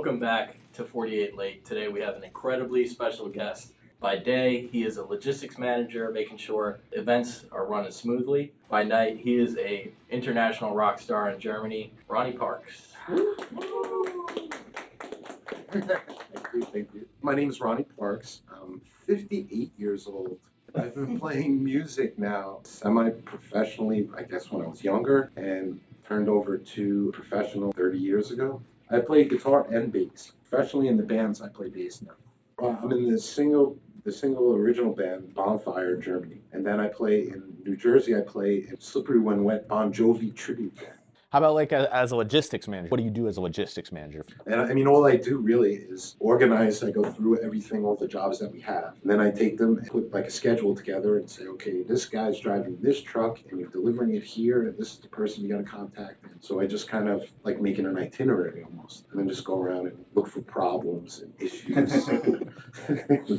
Welcome back to 48 Late. Today we have an incredibly special guest. By day, he is a logistics manager, making sure events are running smoothly. By night, he is a international rock star in Germany, Ronnie Parkes. Thank you. My name is Ronnie Parkes. I'm 58 years old. I've been playing music now semi-professionally, I guess, when I was younger, and turned over to professional 30 years ago. I play guitar and bass. Professionally in the bands, I play bass now. I'm in the single original band, Bonfire, Germany. And then I play in New Jersey, I play in Slippery When Wet, Bon Jovi tribute band. How about like as a logistics manager? What do you do as a logistics manager? And I mean, all I do really is organize. I go through everything, all the jobs that we have. And then I take them and put like a schedule together and say, okay, this guy's driving this truck and you're delivering it here. And this is the person you got to contact. And so I just kind of like making an itinerary almost. And then just go around and look for problems and issues and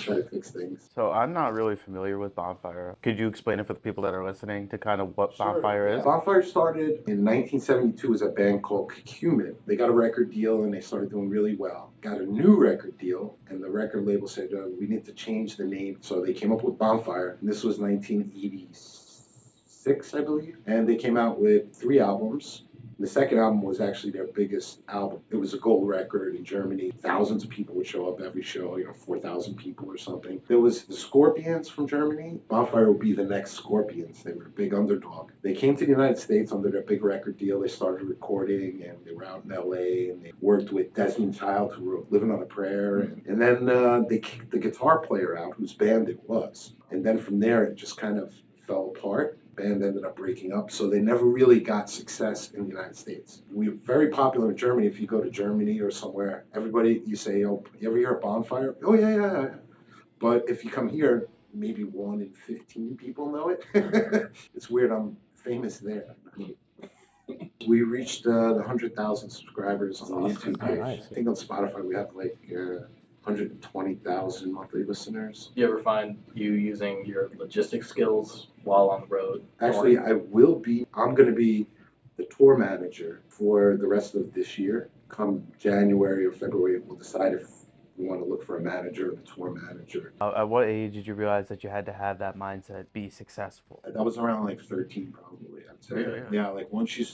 try to fix things. So I'm not really familiar with Bonfire. Could you explain it for the people that are listening to kind of what Bonfire is? Bonfire started in 1972 as a band called Cumin. They got a record deal and they started doing really well. Got a new record deal and the record label said, we need to change the name. So they came up with Bonfire. And this was 1986, I believe. And they came out with 3 albums. The second album was actually their biggest album. It was a gold record in Germany. Thousands of people would show up every show, 4,000 people or something. There was the Scorpions from Germany. Bonfire would be the next Scorpions. They were a big underdog. They came to the United States under their big record deal. They started recording and they were out in LA and they worked with Desmond Child, who wrote Living on a Prayer. And then they kicked the guitar player out, whose band it was. And then from there, it just kind of fell apart. Band ended up breaking up, so they never really got success in the United States. We were very popular in Germany. If you go to Germany or somewhere, everybody, you say, oh, you ever hear of Bonfire? Oh, yeah. But if you come here, maybe 1 in 15 people know it. It's weird, I'm famous there. We reached the 100,000 subscribers on the YouTube page. Nice. I think on Spotify we have like 120,000 monthly listeners. Do you ever find you using your logistics skills while on the road? Actually, I'm going to be the tour manager for the rest of this year. Come January or February, we'll decide if we want to look for a manager and a tour manager. At what age did you realize that you had to have that mindset, be successful? That was around like 13 probably, I'd say. Yeah, like once you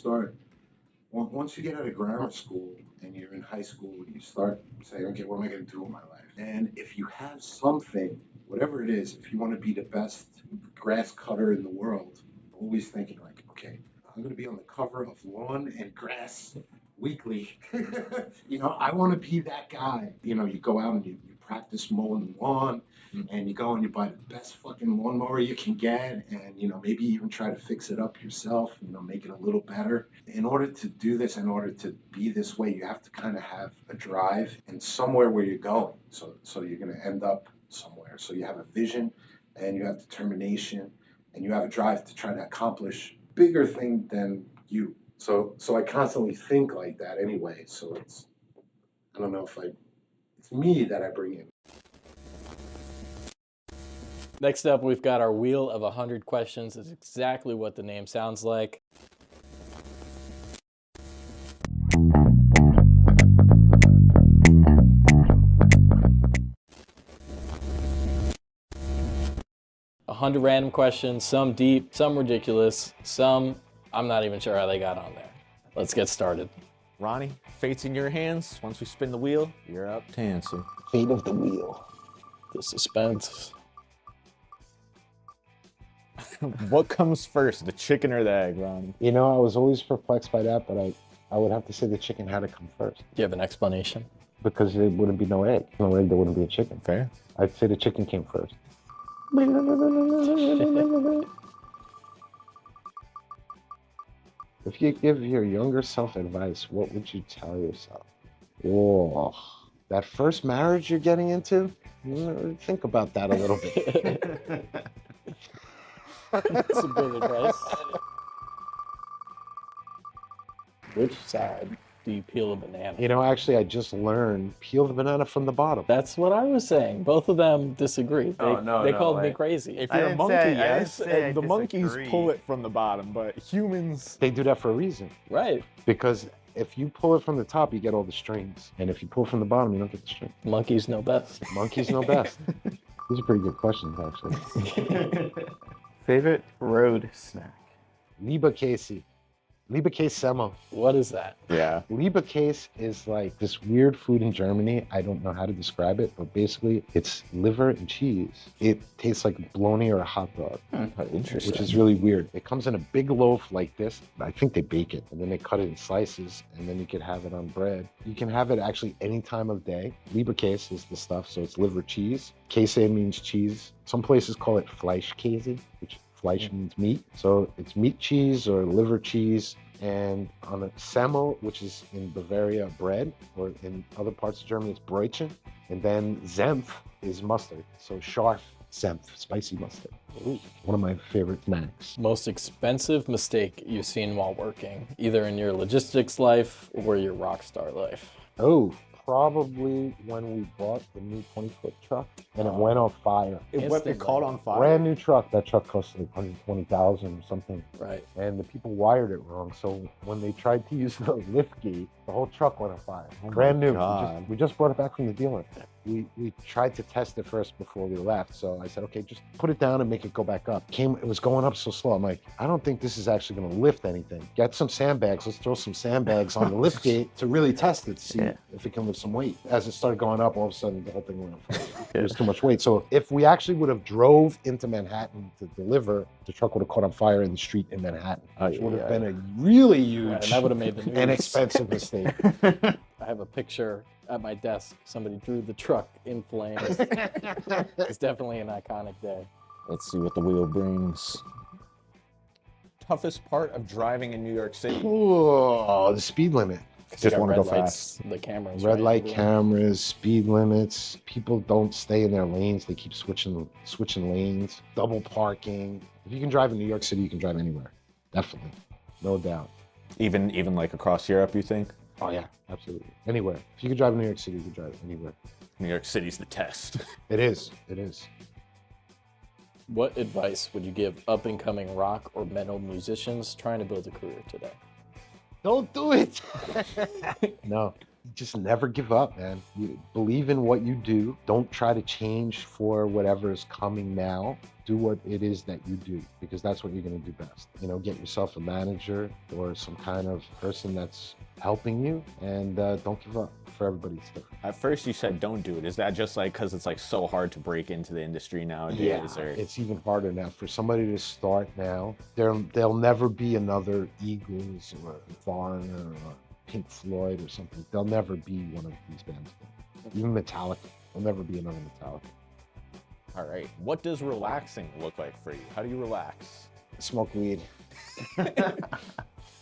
get out of grammar school and you're in high school, you start saying, okay, what am I going to do with my life? And if you have something, whatever it is, if you want to be the best grass cutter in the world, always thinking like, okay, I'm going to be on the cover of Lawn and Grass Weekly. I want to be that guy. You go out and you practice mowing the lawn. And you go and you buy the best fucking lawnmower you can get and, maybe even try to fix it up yourself, make it a little better. In order to do this, in order to be this way, you have to kind of have a drive and somewhere where you're going. So you're going to end up somewhere. So you have a vision and you have determination and you have a drive to try to accomplish bigger thing than you. So I constantly think like that anyway. So it's me that I bring in. Next up, we've got our Wheel of 100 Questions. It's exactly what the name sounds like. A 100 random questions, some deep, some ridiculous, some I'm not even sure how they got on there. Let's get started. Ronnie, fate's in your hands. Once we spin the wheel, you're up to answer. Fate of the wheel. The suspense. What comes first, the chicken or the egg, Ronnie? I was always perplexed by that, but I would have to say the chicken had to come first. Do you have an explanation? Because there wouldn't be no egg. No egg, there wouldn't be a chicken. Fair. I'd say the chicken came first. If you give your younger self advice, what would you tell yourself? Whoa, that first marriage you're getting into? Think about that a little bit. That's some good advice. Which side do you peel a banana? Actually, I just learned peel the banana from the bottom. That's what I was saying. Both of them disagree. They called me crazy. If you're a monkey, yes, and the monkeys pull it from the bottom, but humans... They do that for a reason. Right. Because If you pull it from the top, you get all the strings. And if you pull from the bottom, you don't get the strings. Monkeys know best. Monkeys know best. These are pretty good questions, actually. Favorite road snack? Lieberkäse. Lieberkäse Semmel. What is that? Yeah. Lieberkäse is like this weird food in Germany. I don't know how to describe it, but basically it's liver and cheese. It tastes like a bologna or a hot dog, Interesting. which is really weird. It comes in a big loaf like this. I think they bake it, and then they cut it in slices, and then you can have it on bread. You can have it actually any time of day. Lieberkäse is the stuff, so it's liver cheese. Käse means cheese. Some places call it Fleischkäse, which Fleisch means meat. So it's meat cheese or liver cheese. And on a Semmel, which is in Bavaria, bread, or in other parts of Germany, it's Brötchen. And then Senf is mustard. So scharf Senf, spicy mustard. Ooh, one of my favorite snacks. Most expensive mistake you've seen while working, either in your logistics life or your rock star life? Oh, probably when we bought the new 20-foot truck and it went on fire. It caught on fire. Brand new truck. That truck cost like $120,000 or something. Right. And the people wired it wrong. So when they tried to use the lift key, the whole truck went on fire. Brand new. God. We just brought it back from the dealer. We tried to test it first before we left. So I said, okay, just put it down and make it go back up. It was going up so slow. I'm like, I don't think this is actually going to lift anything. Get some sandbags. Let's throw some sandbags on the lift gate to really test it, see if it can lift some weight. As it started going up, all of a sudden the whole thing went on fire. It was too much weight. So if we actually would have drove into Manhattan to deliver, the truck would have caught on fire in the street in Manhattan, which would have been a really huge And that would have made the news. and expensive mistake. I have a picture at my desk. Somebody drew the truck in flames. It's definitely an iconic day. Let's see what the wheel brings. Toughest part of driving in New York City? Oh, the speed limit. Just want to go red lights, fast. the cameras. Red right? light cameras, speed limits. People don't stay in their lanes. They keep switching lanes. Double parking. If you can drive in New York City, you can drive anywhere. Definitely, no doubt. Even like across Europe, you think? Oh yeah, absolutely. Anywhere. If you can drive in New York City, you can drive anywhere. New York City's the test. It is. It is. What advice would you give up-and-coming rock or metal musicians trying to build a career today? Don't do it. No, just never give up, man. You believe in what you do. Don't try to change for whatever is coming now. Do what it is that you do, because that's what you're going to do best. You know, get yourself a manager or some kind of person that's helping you, and don't give up. For everybody's different. At first you said don't do it. Is that just like because it's like so hard to break into the industry nowadays? Yeah, or? it's even harder now. For somebody to start now, there'll never be another Eagles or Foreigner or Pink Floyd or something. There'll never be one of these bands. Even Metallica. There'll never be another Metallica. All right. What does relaxing look like for you? How do you relax? Smoke weed.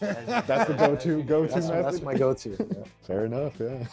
That's the go-to That's method? my go-to. Yeah. Fair enough, yeah.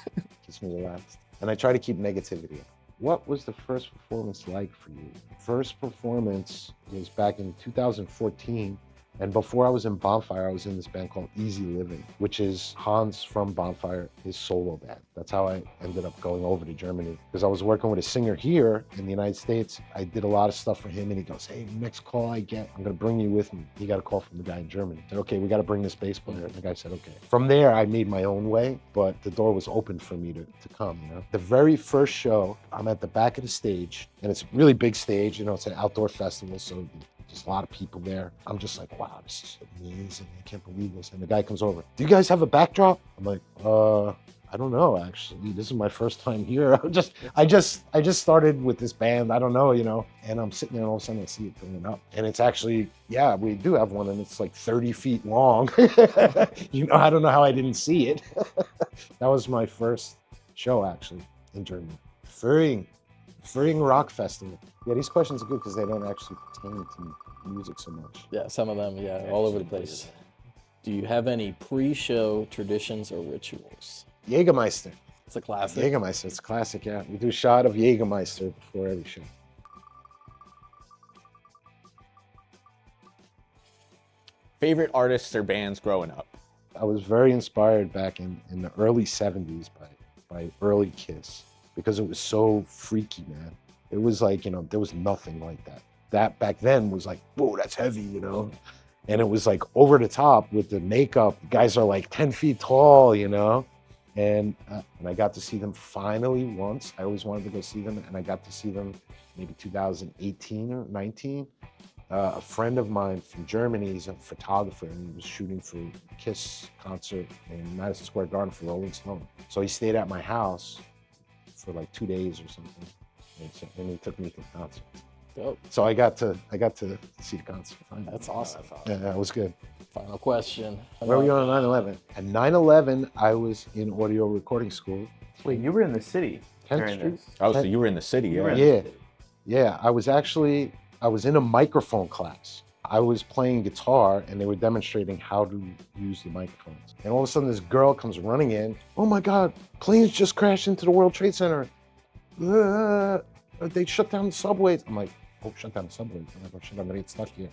Keeps me relaxed. And I try to keep negativity out. What was the first performance like for you? First performance was back in 2014. And before I was in Bonfire, I was in this band called Easy Living, which is Hans from Bonfire, his solo band. That's how I ended up going over to Germany, because I was working with a singer here in the United States. I did a lot of stuff for him, and he goes, hey, next call I get, I'm going to bring you with me. He got a call from the guy in Germany. I said, okay, we got to bring this bass player. And the guy said, okay. From there, I made my own way, but the door was open for me to come, you know? The very first show, I'm at the back of the stage, and it's a really big stage, you know, it's an outdoor festival, so there's a lot of people there. I'm just like, wow, this is amazing. I can't believe this. And the guy comes over. Do you guys have a backdrop? I'm like, I don't know, actually. This is my first time here. I just started with this band. I don't know, you know. And I'm sitting there and all of a sudden I see it going up. And it's actually, yeah, we do have one, and it's like 30 feet long. You know, I don't know how I didn't see it. That was my first show, actually, in Germany. Föhring Rock Festival. Yeah, these questions are good because they don't actually pertain to music so much. Yeah, some of them, all over the place. Do you have any pre-show traditions or rituals? Jägermeister. It's a classic. Jägermeister, it's a classic, yeah. We do a shot of Jägermeister before every show. Favorite artists or bands growing up? I was very inspired back in the early 70s by early Kiss, because it was so freaky, man. It was like, you know, there was nothing like that. That back then was like, whoa, that's heavy, you know? And it was like over the top with the makeup. Guys are like 10 feet tall, you know? And I got to see them finally once. I always wanted to go see them, and I got to see them maybe 2018 or 19. A friend of mine from Germany, he's a photographer, and he was shooting for a Kiss concert in Madison Square Garden for Rolling Stone. So he stayed at my house for like 2 days or something, and he took me to the concert. Dope. So I got to see the concert. That's awesome. Yeah, that was good. Final question. Where were you on 9/11? At 9/11, I was in audio recording school. Wait, you were in the city 10th during Street? this? Oh, so you were in the city, You were yeah. in the Yeah. city. Yeah, I was in a microphone class. I was playing guitar, and they were demonstrating how to use the microphones. And all of a sudden, this girl comes running in. Oh my God, planes just crashed into the World Trade Center. They shut down the subways. I'm like, oh, shut down the subways. I'm like, oh, shit, I'm gonna get stuck here.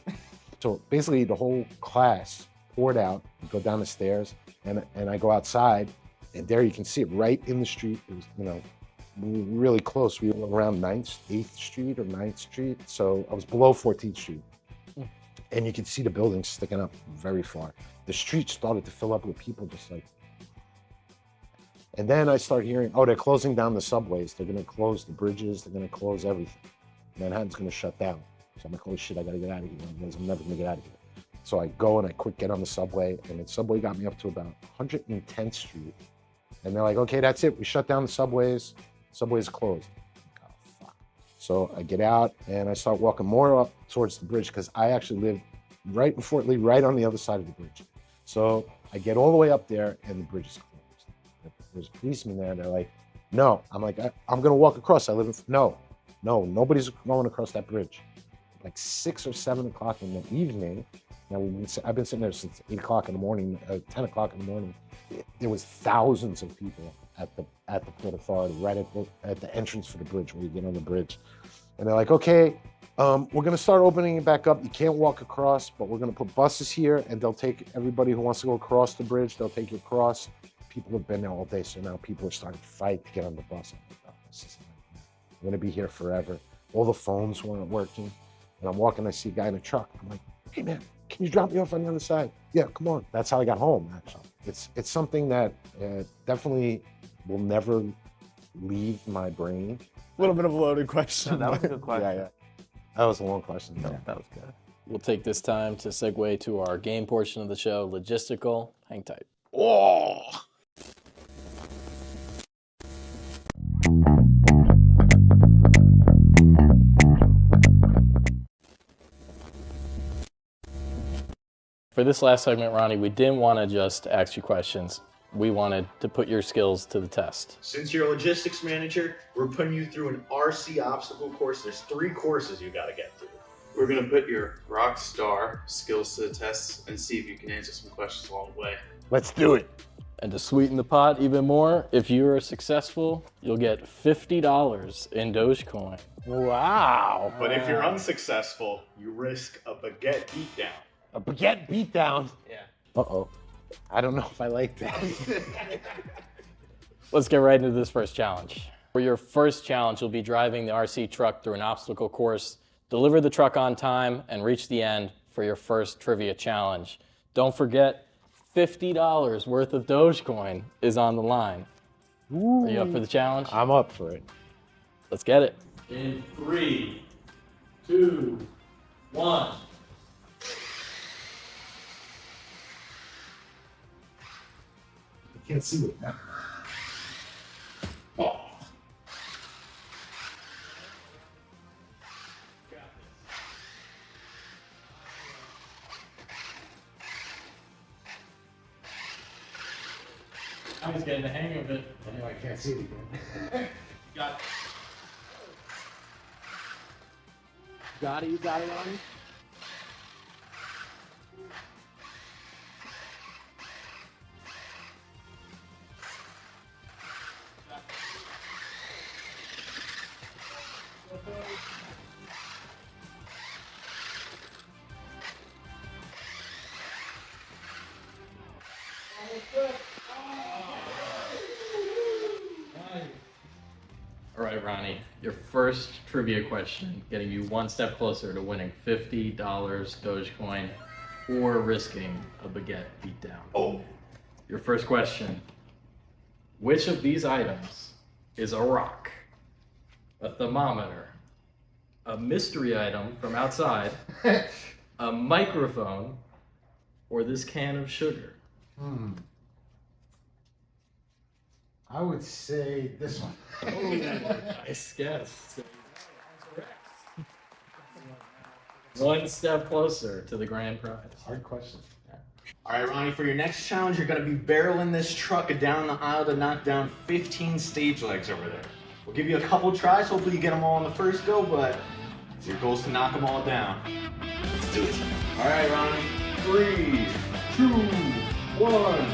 So basically, the whole class poured out, go down the stairs, and I go outside, and there you can see it right in the street. It was, you know, really close. We were around 8th Street or 9th Street. So I was below 14th Street. And you could see the buildings sticking up very far. The street started to fill up with people just like. And then I start hearing, oh, they're closing down the subways. They're gonna close the bridges. They're gonna close everything. Manhattan's gonna shut down. So I'm like, holy shit, I gotta get out of here. Otherwise, I'm never gonna get out of here. So I go and I quick get on the subway, and the subway got me up to about 110th Street. And they're like, okay, that's it. We shut down the subways. Subway's closed. Oh, fuck. So I get out and I start walking more up towards the bridge because I actually live right in Fort Lee, right on the other side of the bridge. So I get all the way up there and the bridge is closed. There's a policeman there. They're like, no. I'm like, I'm going to walk across. I live in, no, nobody's going across that bridge. Like 6 or 7 o'clock in the evening. Now I've been sitting there since 8 o'clock in the morning, 10 o'clock in the morning. There was thousands of people at the Port Authority, right at the entrance for the bridge, where you get on the bridge. And they're like, okay, we're gonna start opening it back up. You can't walk across, but we're gonna put buses here, and they'll take everybody who wants to go across the bridge, they'll take you across. People have been there all day, so now people are starting to fight to get on the bus. I'm like, oh, this is I'm gonna be here forever. All the phones weren't working. And I'm walking, I see a guy in a truck. I'm like, hey man, can you drop me off on the other side? Yeah, come on. That's how I got home, actually. It's something that definitely will never leave my brain. A little bit of a loaded question. No, that was a good question. Yeah. That was a long question. No, that was good. We'll take this time to segue to our game portion of the show, Logistical. Hang tight. Oh! For this last segment, Ronnie, we didn't want to just ask you questions. We wanted to put your skills to the test. Since you're a logistics manager, we're putting you through an RC obstacle course. There's 3 courses you got to get through. We're going to put your rock star skills to the test and see if you can answer some questions along the way. Let's do it. And to sweeten the pot even more, if you are successful, you'll get $50 in Dogecoin. Wow. But if you're unsuccessful, you risk a baguette beatdown. A baguette beatdown. Yeah. Uh-oh. I don't know if I like that. Let's get right into this first challenge. For your first challenge, you'll be driving the RC truck through an obstacle course, deliver the truck on time, and reach the end for your first trivia challenge. Don't forget, $50 worth of Dogecoin is on the line. Ooh. Are you up for the challenge? I'm up for it. Let's get it. In 3, 2, 1. I can't see it now. I was getting the hang of it. I know I can't see it again. Got it, you got it, Ronnie? All right, Ronnie, your first trivia question, getting you one step closer to winning $50 Dogecoin. or risking a baguette beatdown? Oh. Your first question. Which of these items is a rock, a thermometer, a mystery item from outside, a microphone, or this can of sugar? I would say this one. Nice guess. One step closer to the grand prize. Hard question. All right, Ronnie, for your next challenge, you're going to be barreling this truck down the aisle to knock down 15 stage legs over there. We'll give you a couple tries. Hopefully you get them all on the first go, but your goal is to knock them all down. Let's do it. All right, Ronnie. 3, 2, 1.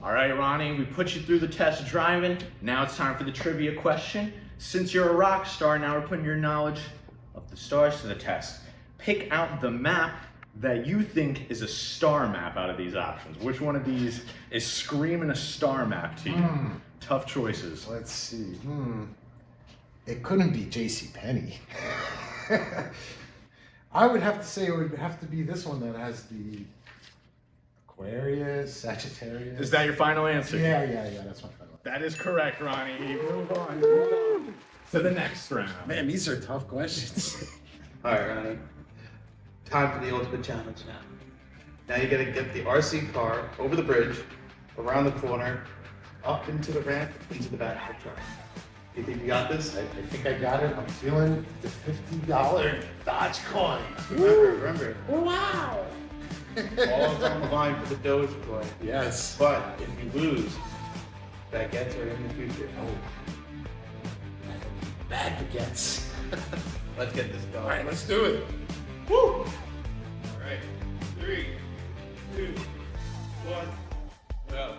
All right, Ronnie, we put you through the test driving. Now it's time for the trivia question. Since you're a rock star, now we're putting your knowledge of the stars to the test. Pick out the map that you think is a star map out of these options. Which one of these is screaming a star map to you? Tough choices. Let's see. It couldn't be JCPenney. I would have to say it would have to be this one that has the Aquarius, Sagittarius. Is that your final answer? Yeah, that's my final. That is correct, Ronnie. Move on to the next round. Man, these are tough questions. All right, Ronnie. Time for the ultimate challenge now. Now you gotta get the RC car over the bridge, around the corner, up into the ramp, into the back of the truck. You think you got this? I think I got it. I'm feeling the $50 Dogecoin. Remember. Wow! All on the line for the Dogecoin. Yes. But if you lose, baguettes are in the future. Bad baguettes. Let's get this going. All right, let's do it. Woo! All right. 3, 2, 1, go.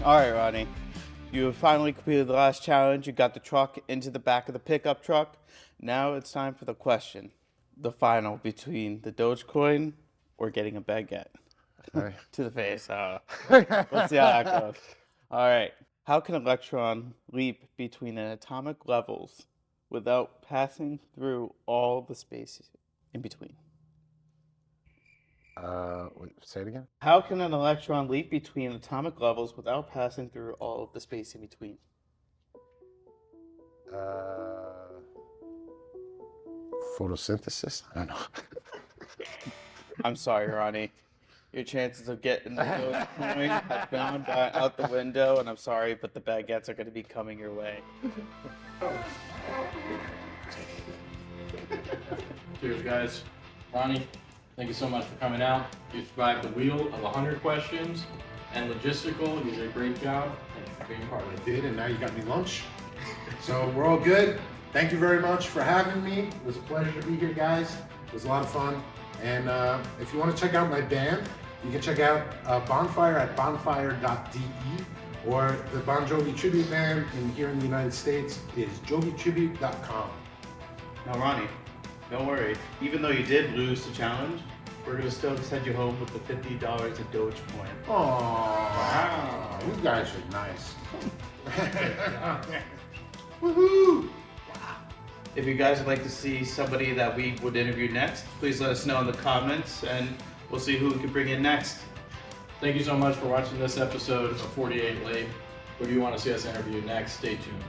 All right, Ronnie. You have finally completed the last challenge. You got the truck into the back of the pickup truck. Now it's time for the question. The final between the Dogecoin or getting a baguette. Right. To the face. Let's see how that goes. All right. How can an electron leap between atomic levels without passing through all the space in between? Say it again. How can an electron leap between atomic levels without passing through all of the space in between? Photosynthesis? I don't know. I'm sorry, Ronnie. Your chances of getting the Dogecoin have gone out the window, and I'm sorry, but the baguettes are going to be coming your way. Cheers, guys. Ronnie, thank you so much for coming out. You survived the wheel of 100 questions. And Logistical, you did a great job. Thank you for being part of it. I did, and now you got me lunch. So we're all good. Thank you very much for having me. It was a pleasure to be here, guys. It was a lot of fun. And if you want to check out my band, you can check out Bonfire at bonfire.de, or the Bon Jovi Tribute Band here in the United States is jovitribute.com. Now, Ronnie, don't worry. Even though you did lose the challenge, we're going to still send you home with the $50 of Dogecoin. Oh, wow. You guys are nice. Woohoo! If you guys would like to see somebody that we would interview next, please let us know in the comments and we'll see who we can bring in next. Thank you so much for watching this episode of 48 Late. Who do you want to see us interview next? Stay tuned.